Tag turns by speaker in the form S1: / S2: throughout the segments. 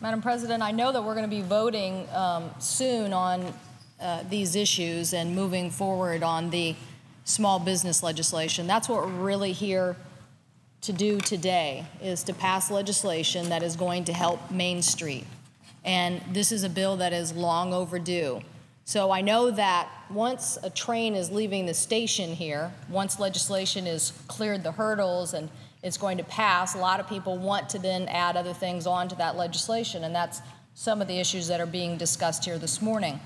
S1: Madam President, I know that we're going to be voting soon on these issues and moving forward on the small business legislation. That's what we're really here to do today, is to pass legislation that is going to help Main Street. And this is a bill that is long overdue. So I know that once a train is leaving the station here, once legislation is cleared the hurdles and it's going to pass, a lot of people want to then add other things onto that legislation, and that's some of the issues that are being discussed here this morning.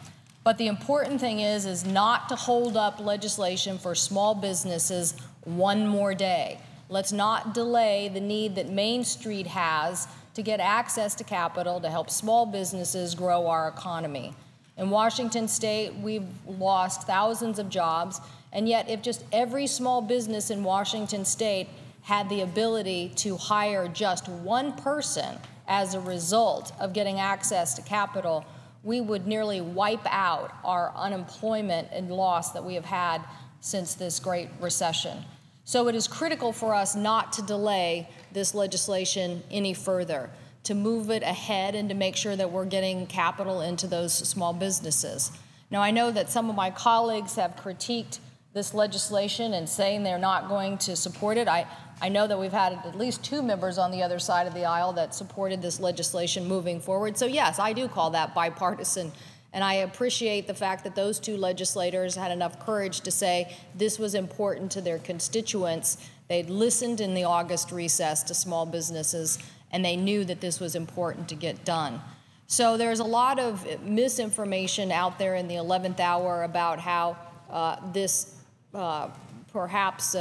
S1: But the important thing is not to hold up legislation for small businesses one more day. Let's not delay the need that Main Street has to get access to capital to help small businesses grow our economy. In Washington State, we've lost thousands of jobs, and yet if just every small business in Washington State had the ability to hire just one person as a result of getting access to capital, we would nearly wipe out our unemployment and loss that we have had since this great recession. So it is critical for us not to delay this legislation any further, to move it ahead and to make sure that we're getting capital into those small businesses. Now, I know that some of my colleagues have critiqued this legislation and saying they're not going to support it. I know that we've had at least 2 members on the other side of the aisle that supported this legislation moving forward. So yes, I do call that bipartisan. And I appreciate the fact that those 2 legislators had enough courage to say this was important to their constituents. They'd listened in the August recess to small businesses, and they knew that this was important to get done. So there's a lot of misinformation out there in the 11th hour about how perhaps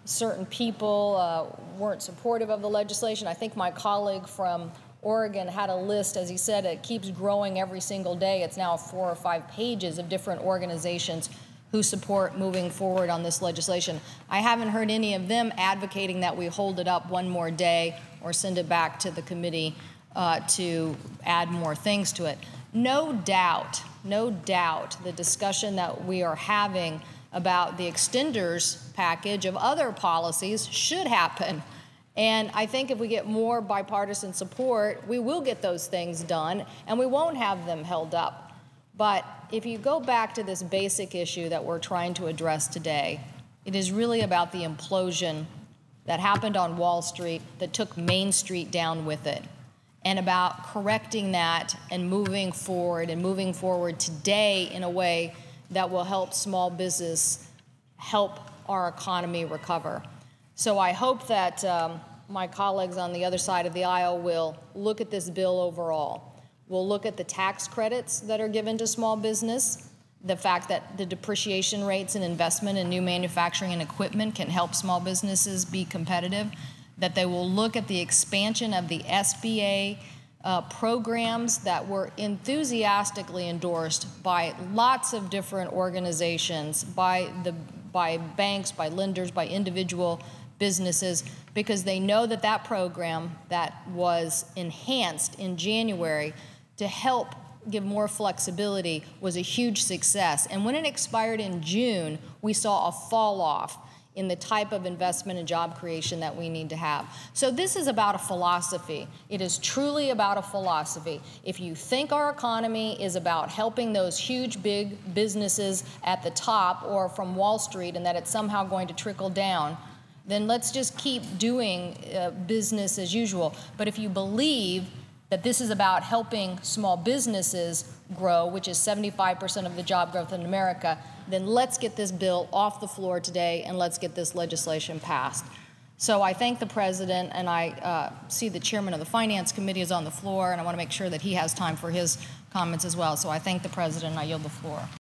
S1: certain people weren't supportive of the legislation. I think my colleague from Oregon had a list, as he said, it keeps growing every single day. It's now 4 or 5 pages of different organizations who support moving forward on this legislation. I haven't heard any of them advocating that we hold it up one more day or send it back to the committee to add more things to it. No doubt, the discussion that we are having about the extenders package of other policies should happen. And I think if we get more bipartisan support, we will get those things done, and we won't have them held up. But if you go back to this basic issue that we're trying to address today, it is really about the implosion that happened on Wall Street that took Main Street down with it, and about correcting that and moving forward today in a way that will help small business, help our economy recover. So I hope that my colleagues on the other side of the aisle will look at this bill overall. We'll look at the tax credits that are given to small business, the fact that the depreciation rates and investment in new manufacturing and equipment can help small businesses be competitive, that they will look at the expansion of the SBA programs that were enthusiastically endorsed by lots of different organizations, by banks, by lenders, by individual businesses, because they know that that program that was enhanced in January to help give more flexibility was a huge success. And when it expired in June, we saw a fall off in the type of investment and job creation that we need to have. So this is about a philosophy. It is truly about a philosophy. If you think our economy is about helping those huge, big businesses at the top or from Wall Street and that it's somehow going to trickle down, then let's just keep doing business as usual. But if you believe that this is about helping small businesses grow, which is 75% of the job growth in America, then let's get this bill off the floor today and let's get this legislation passed. So I thank the President, and I see the Chairman of the Finance Committee is on the floor, and I want to make sure that he has time for his comments as well. So I thank the President, and I yield the floor.